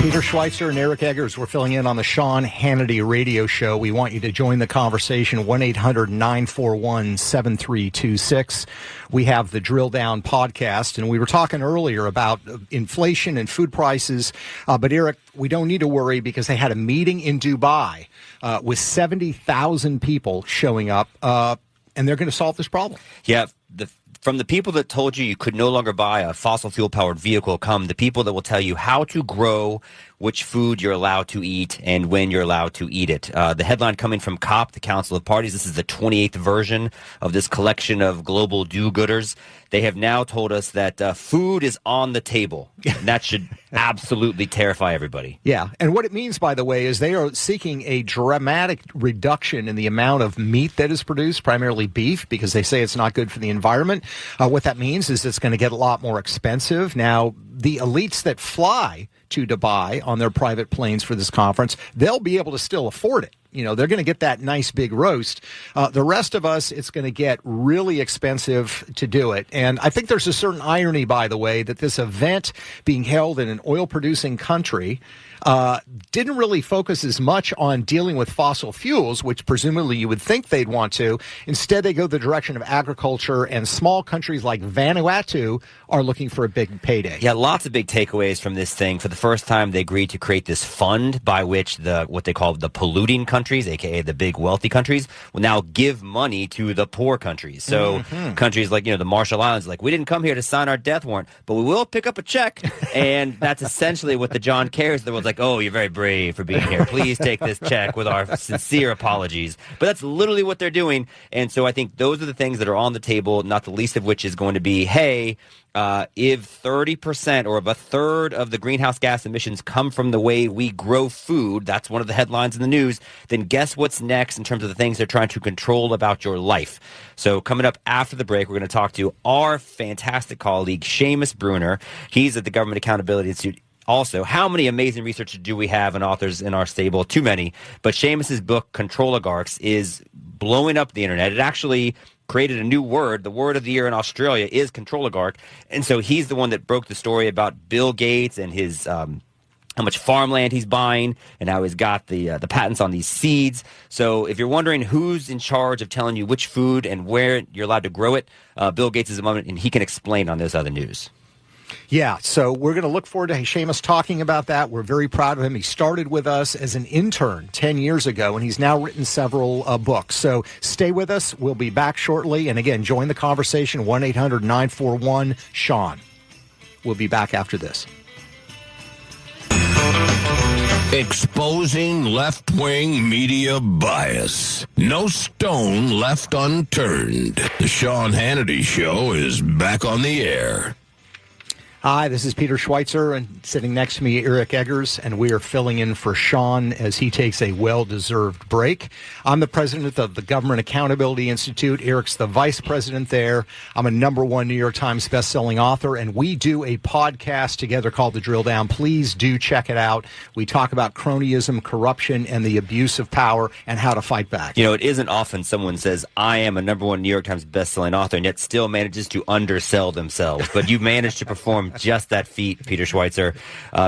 Peter Schweitzer and Eric Eggers, we're filling in on the Sean Hannity radio show. We want you to join the conversation, 1-800-941-7326. We have the Drill Down podcast, and we were talking earlier about inflation and food prices. But, Eric, we don't need to worry because they had a meeting in Dubai with 70,000 people showing up, and they're going to solve this problem. Yeah, from the people that told you could no longer buy a fossil fuel-powered vehicle come the people that will tell you how to grow, which food you're allowed to eat, and when you're allowed to eat it. The headline coming from COP, the Council of Parties, this is the 28th version of this collection of global do-gooders. They have now told us that food is on the table. And that should absolutely terrify everybody. Yeah, and what it means, by the way, is they are seeking a dramatic reduction in the amount of meat that is produced, primarily beef, because they say it's not good for the environment. What that means is it's going to get a lot more expensive. Now, the elites that fly to Dubai on their private planes for this conference, they'll be able to still afford it. You know, they're going to get that nice big roast. The rest of us, it's going to get really expensive to do it. And I think there's a certain irony, by the way, that this event being held in an oil-producing country didn't really focus as much on dealing with fossil fuels, which presumably you would think they'd want to. Instead, they go the direction of agriculture, and small countries like Vanuatu are looking for a big payday. Yeah, lots of big takeaways from this thing. For the first time, they agreed to create this fund by which what they call the polluting countries, a.k.a. the big wealthy countries, will now give money to the poor countries. So countries like, the Marshall Islands, like, we didn't come here to sign our death warrant, but we will pick up a check. And that's essentially what the John Kerry's of the world's like, oh, you're very brave for being here. Please take this check with our sincere apologies. But that's literally what they're doing. And so I think those are the things that are on the table, not the least of which is going to be, hey, if 30% or of a third of the greenhouse gas emissions come from the way we grow food, that's one of the headlines in the news, then guess what's next in terms of the things they're trying to control about your life. So coming up after the break, we're going to talk to our fantastic colleague, Sheamus Bruner. He's at the Government Accountability Institute. Also, how many amazing researchers do we have and authors in our stable? Too many. But Sheamus's book, Controligarchs, is blowing up the internet. It actually created a new word. The word of the year in Australia is controligarch. And so he's the one that broke the story about Bill Gates and his how much farmland he's buying and how he's got the patents on these seeds. So if you're wondering who's in charge of telling you which food and where you're allowed to grow it, Bill Gates is a moment, and he can explain on this other news. Yeah, so we're going to look forward to Sheamus talking about that. We're very proud of him. He started with us as an intern 10 years ago, and he's now written several books. So stay with us. We'll be back shortly. And again, join the conversation, 1-800-941-SEAN. We'll be back after this. Exposing left-wing media bias. No stone left unturned. The Sean Hannity Show is back on the air. Hi, this is Peter Schweitzer, and sitting next to me, Eric Eggers, and we are filling in for Sean as he takes a well-deserved break. I'm the president of the Government Accountability Institute. Eric's the vice president there. I'm a #1 New York Times bestselling author, and we do a podcast together called The Drill Down. Please do check it out. We talk about cronyism, corruption, and the abuse of power and how to fight back. It isn't often someone says, I am a #1 New York Times bestselling author, and yet still manages to undersell themselves. But you managed to perform just that feat, Peter Schweitzer.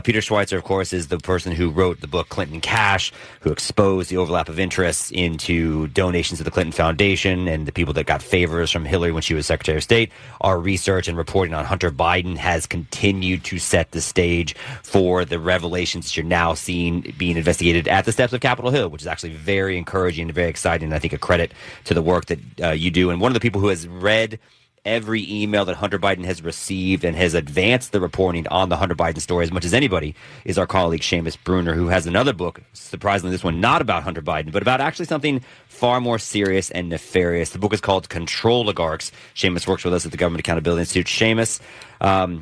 Peter Schweitzer, of course, is the person who wrote the book Clinton Cash, who exposed the overlap of interests into donations to the Clinton Foundation and the people that got favors from Hillary when she was Secretary of State. Our research and reporting on Hunter Biden has continued to set the stage for the revelations that you're now seeing being investigated at the steps of Capitol Hill, which is actually very encouraging and very exciting, and I think a credit to the work that you do. And one of the people who has read every email that Hunter Biden has received and has advanced the reporting on the Hunter Biden story as much as anybody is our colleague Sheamus Bruner, who has another book, surprisingly this one not about Hunter Biden, but about actually something far more serious and nefarious. The book is called Controligarchs. Sheamus works with us at the Government Accountability Institute. Sheamus,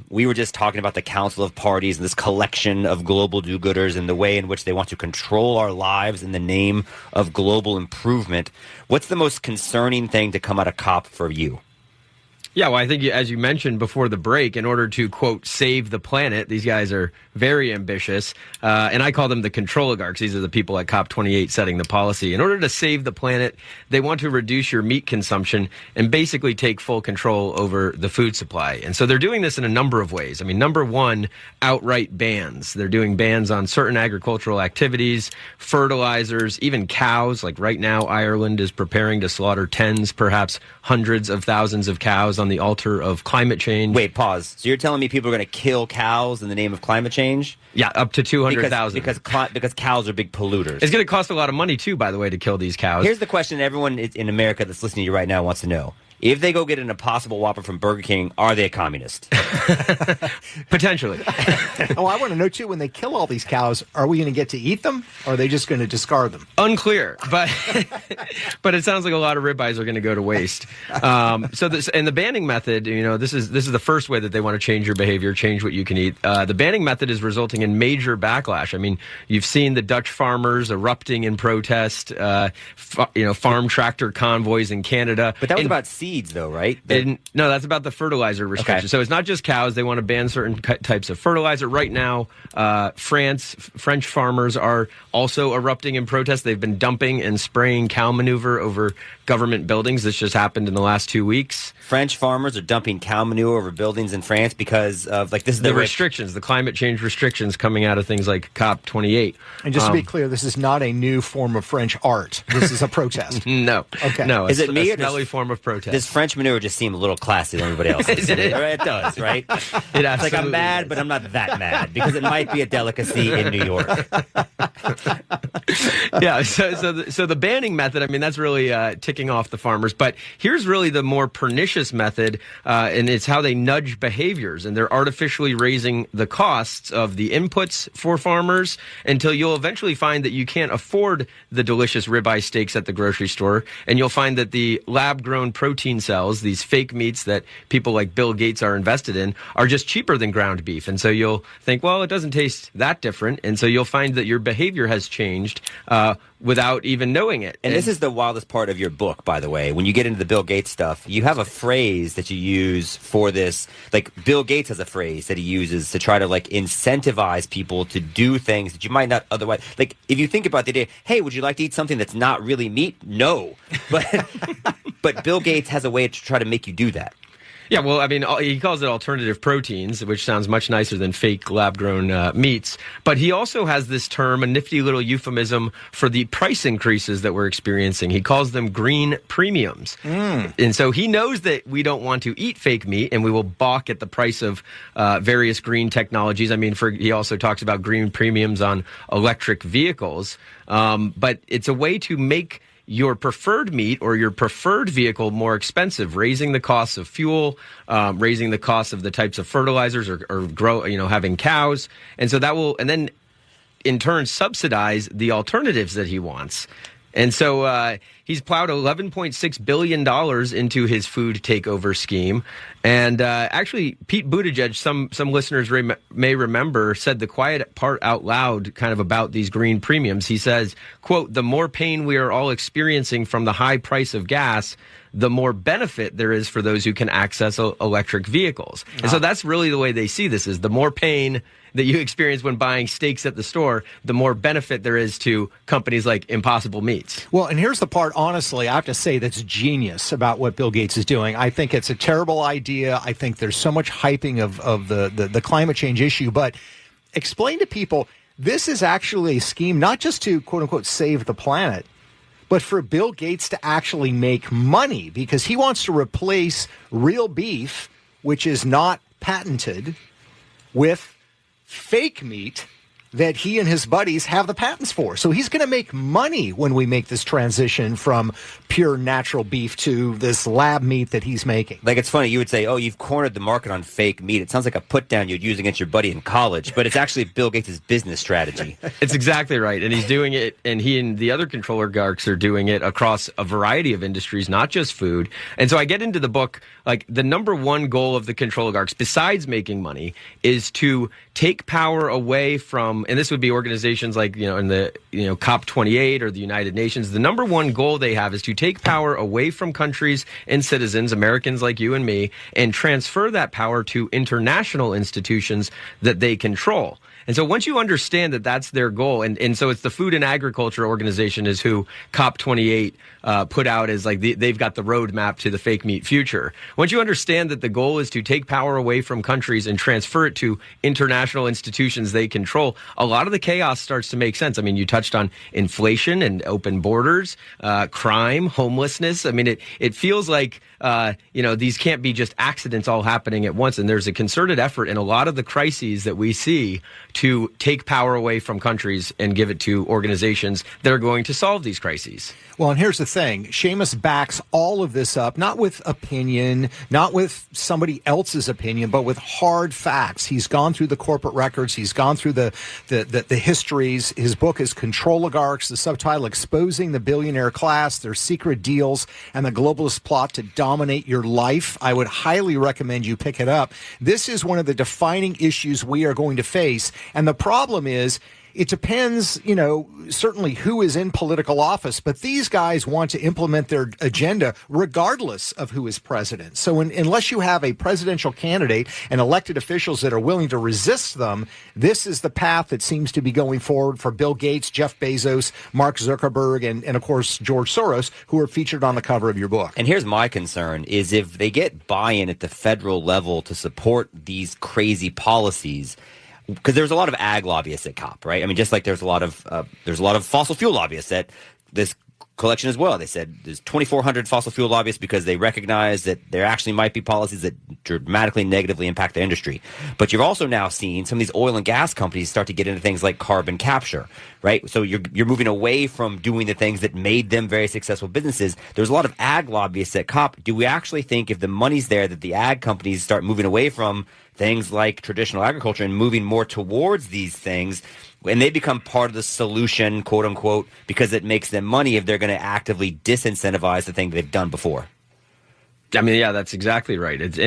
we were just talking about the Council of Parties and this collection of global do-gooders and the way in which they want to control our lives in the name of global improvement. What's the most concerning thing to come out of COP for you? Yeah, well, I think as you mentioned before the break, in order to, quote, save the planet, these guys are very ambitious. And I call them the control oligarchs. These are the people at COP28 setting the policy. In order to save the planet, they want to reduce your meat consumption and basically take full control over the food supply. And so they're doing this in a number of ways. I mean, number one, outright bans. They're doing bans on certain agricultural activities, fertilizers, even cows. Like right now, Ireland is preparing to slaughter tens, perhaps hundreds of thousands of cows on the altar of climate change. Wait, pause. So you're telling me people are going to kill cows in the name of climate change? Yeah, up to 200,000. Because cows are big polluters. It's going to cost a lot of money, too, by the way, to kill these cows. Here's the question everyone in America that's listening to you right now wants to know. If they go get an Impossible Whopper from Burger King, are they a communist? Potentially. Oh, I want to know, too, when they kill all these cows, are we going to get to eat them, or are they just going to discard them? Unclear, but but it sounds like a lot of ribeyes are going to go to waste. And the banning method, this is the first way that they want to change your behavior, change what you can eat. The banning method is resulting in major backlash. I mean, you've seen the Dutch farmers erupting in protest, farm tractor convoys in Canada. But that was about seeds, though, right? No, that's about the fertilizer restriction. Okay. So it's not just cows. They want to ban certain types of fertilizer. Right now, French farmers are also erupting in protest. They've been dumping and spraying cow manure over government buildings. This just happened in the last 2 weeks. French farmers are dumping cow manure over buildings in France because of, this is the restrictions, the climate change restrictions coming out of things like COP28. And just to be clear, this is not a new form of French art. This is a protest. No. Okay. No, is it me or smelly form of protest? Does French manure just seem a little classier than everybody else? It does, right? It's like I'm mad, but I'm not that mad because it might be a delicacy in New York. Yeah, so the banning method, I mean, that's really ticking off the farmers. But here's really the more pernicious method, and it's how they nudge behaviors. And they're artificially raising the costs of the inputs for farmers until you'll eventually find that you can't afford the delicious ribeye steaks at the grocery store. And you'll find that the lab-grown protein cells, these fake meats that people like Bill Gates are invested in, are just cheaper than ground beef. And so you'll think, well, it doesn't taste that different. And so you'll find that your behavior has changed without even knowing it. And this is the wildest part of your book, by the way. When you get into the Bill Gates stuff, you have a phrase that you use for this. Like, Bill Gates has a phrase that he uses to try to, incentivize people to do things that you might not otherwise. Like, if you think about the idea, hey, would you like to eat something that's not really meat? No. But Bill Gates has a way to try to make you do that. Yeah, well, I mean, he calls it alternative proteins, which sounds much nicer than fake lab-grown meats. But he also has this term, a nifty little euphemism for the price increases that we're experiencing. He calls them green premiums. And so he knows that we don't want to eat fake meat, and we will balk at the price of various green technologies. I mean, he also talks about green premiums on electric vehicles. But it's a way to make your preferred meat or your preferred vehicle more expensive, raising the costs of fuel, raising the costs of the types of fertilizers or having cows. And so that will, and then in turn subsidize the alternatives that he wants. And so he's plowed $11.6 billion into his food takeover scheme. And actually, Pete Buttigieg, some listeners may remember, said the quiet part out loud kind of about these green premiums. He says, quote, "The more pain we are all experiencing from the high price of gas, the more benefit there is for those who can access electric vehicles." And so that's really the way they see this, is the more pain that you experience when buying steaks at the store, the more benefit there is to companies like Impossible Meats. Well, and here's the part, honestly, I have to say that's genius about what Bill Gates is doing. I think it's a terrible idea. I think there's so much hyping of the climate change issue. But explain to people, this is actually a scheme not just to, quote unquote, save the planet, but for Bill Gates to actually make money, because he wants to replace real beef, which is not patented, with fake meat that he and his buddies have the patents for. So he's going to make money when we make this transition from pure natural beef to this lab meat that he's making. Like, it's funny, you would say, oh, you've cornered the market on fake meat. It sounds like a put-down you'd use against your buddy in college, but it's actually Bill Gates' business strategy. It's exactly right, and he's doing it, and he and the other control oligarchs are doing it across a variety of industries, not just food. And so I get into the book, like, the number one goal of the control oligarchs, besides making money, is to take power away from and this would be organizations like, in the, COP28 or the United Nations, the number one goal they have is to take power away from countries and citizens, Americans like you and me, and transfer that power to international institutions that they control. And so once you understand that that's their goal, and so it's the Food and Agriculture Organization is who COP28 put out as like they've got the roadmap to the fake meat future. Once you understand that the goal is to take power away from countries and transfer it to international institutions they control, a lot of the chaos starts to make sense. I mean, you touched on inflation and open borders, crime, homelessness. I mean, it feels like these can't be just accidents all happening at once. And there's a concerted effort in a lot of the crises that we see to take power away from countries and give it to organizations that are going to solve these crises. Well, and here's the thing. Sheamus backs all of this up, not with opinion, not with somebody else's opinion, but with hard facts. He's gone through the corporate records. He's gone through the histories. His book is Control Oligarchs, the subtitle Exposing the Billionaire Class, Their Secret Deals, and the Globalist Plot to Dominate Your Life. I would highly recommend you pick it up. This is one of the defining issues we are going to face. And the problem is, it depends, certainly who is in political office, but these guys want to implement their agenda regardless of who is president. So unless you have a presidential candidate and elected officials that are willing to resist them, this is the path that seems to be going forward for Bill Gates, Jeff Bezos, Mark Zuckerberg, and of course, George Soros, who are featured on the cover of your book. And here's my concern is if they get buy-in at the federal level to support these crazy policies, because there's a lot of ag lobbyists at COP, right? I mean, just like there's a lot of fossil fuel lobbyists at this collection as well. They said there's 2,400 fossil fuel lobbyists because they recognize that there actually might be policies that dramatically negatively impact the industry. But you've also now seen some of these oil and gas companies start to get into things like carbon capture, right? So you're moving away from doing the things that made them very successful businesses. There's a lot of ag lobbyists at COP. Do we actually think if the money's there that the ag companies start moving away from things like traditional agriculture and moving more towards these things, and they become part of the solution, quote unquote, because it makes them money if they're going to actively disincentivize the thing they've done before? I mean, yeah, that's exactly right. It's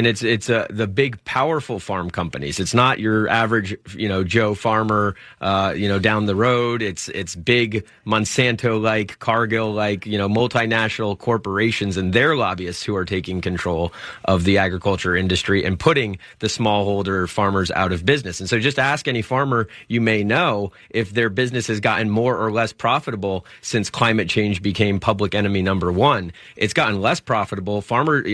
the big, powerful farm companies. It's not your average, Joe farmer, down the road. It's big Monsanto-like, Cargill-like, multinational corporations and their lobbyists who are taking control of the agriculture industry and putting the smallholder farmers out of business. And so just ask any farmer you may know if their business has gotten more or less profitable since climate change became public enemy number one. It's gotten less profitable.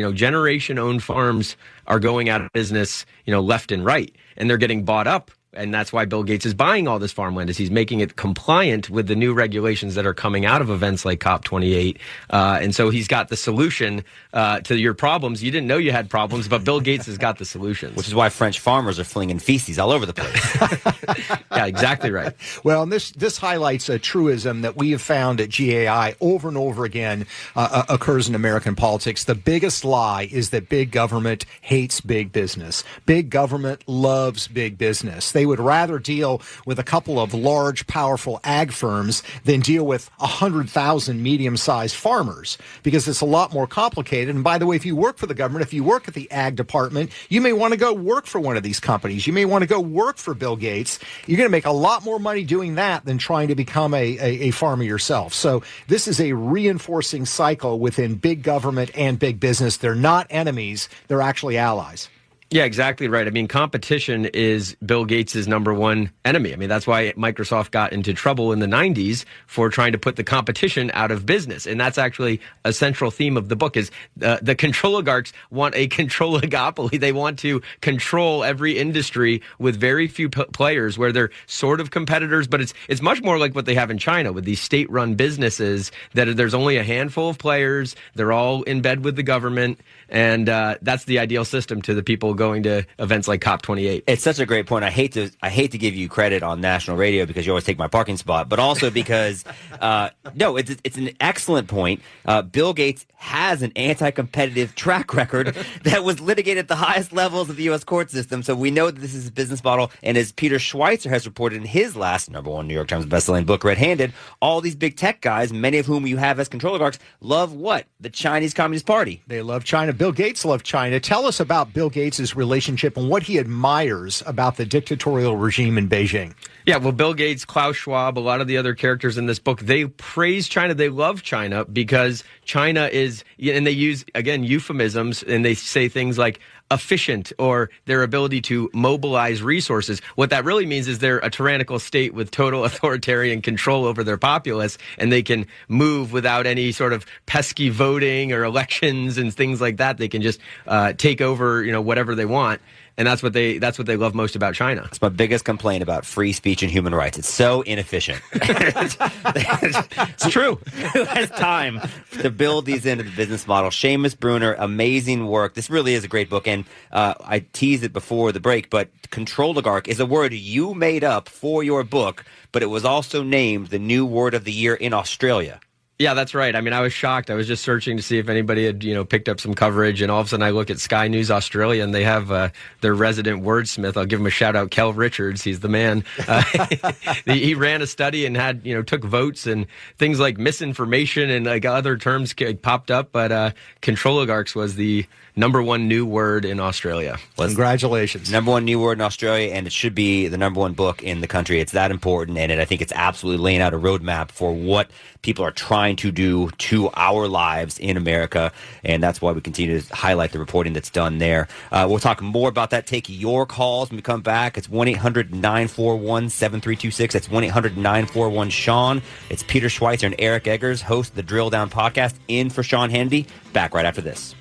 Generation-owned farms are going out of business, left and right, and they're getting bought up. And that's why Bill Gates is buying all this farmland, is he's making it compliant with the new regulations that are coming out of events like COP28. And so he's got the solution to your problems. You didn't know you had problems, but Bill Gates has got the solutions. Which is why French farmers are flinging feces all over the place. Yeah, exactly right. Well, and this highlights a truism that we have found at GAI over and over again occurs in American politics. The biggest lie is that big government hates big business. Big government loves big business. They would rather deal with a couple of large, powerful ag firms than deal with 100,000 medium-sized farmers, because it's a lot more complicated. And by the way, if you work for the government, if you work at the ag department, you may want to go work for one of these companies. You may want to go work for Bill Gates. You're going to make a lot more money doing that than trying to become a farmer yourself. So this is a reinforcing cycle within big government and big business. They're not enemies. They're actually allies. Yeah, exactly right. I mean, competition is Bill Gates' number one enemy. I mean, that's why Microsoft got into trouble in the 90s for trying to put the competition out of business. And that's actually a central theme of the book is the control oligarchs want a control oligopoly. They want to control every industry with very few players where they're sort of competitors, but it's much more like what they have in China with these state-run businesses that there's only a handful of players. They're all in bed with the government. And that's the ideal system to the people going to events like COP28. It's such a great point. I hate to give you credit on national radio because you always take my parking spot, but also because no, it's an excellent point. Bill Gates has an anti-competitive track record that was litigated at the highest levels of the U.S. court system. So we know that this is his business model. And as Peter Schweitzer has reported in his last #1 New York Times bestselling book, Red Handed, all these big tech guys, many of whom you have as control oligarchs, love what? The Chinese Communist Party. They love China. Bill Gates loved China. Tell us about Bill Gates' his relationship and what he admires about the dictatorial regime in Beijing. Yeah, well, Bill Gates, Klaus Schwab, a lot of the other characters in this book, they praise China. They love China because China is, and they use, again, euphemisms, and they say things like efficient or their ability to mobilize resources. What that really means is they're a tyrannical state with total authoritarian control over their populace, and they can move without any sort of pesky voting or elections and things like that. They can just take over, whatever they want. And that's what they love most about China. It's my biggest complaint about free speech and human rights. It's so inefficient. It's true. Who has time to build these into the business model? Sheamus, Bruner, amazing work. This really is a great book. And I teased it before the break, but controligarch is a word you made up for your book, but it was also named the new word of the year in Australia. Yeah, that's right. I mean, I was shocked. I was just searching to see if anybody had, picked up some coverage, and all of a sudden I look at Sky News Australia, and they have their resident wordsmith. I'll give him a shout out, Kel Richards. He's the man. He ran a study and had, took votes, and things like misinformation and like other terms popped up. But controligarchs was the number one new word in Australia. Congratulations. Number one new word in Australia, and it should be the number one book in the country. It's that important, and I think it's absolutely laying out a roadmap for what people are trying to do to our lives in America, and that's why we continue to highlight the reporting that's done there. We'll talk more about that. Take your calls when we come back. It's 1-800-941-7326. That's 1-800-941-SEAN. It's Peter Schweitzer and Eric Eggers, host of the Drill Down podcast, in for Sean Hannity. Back right after this.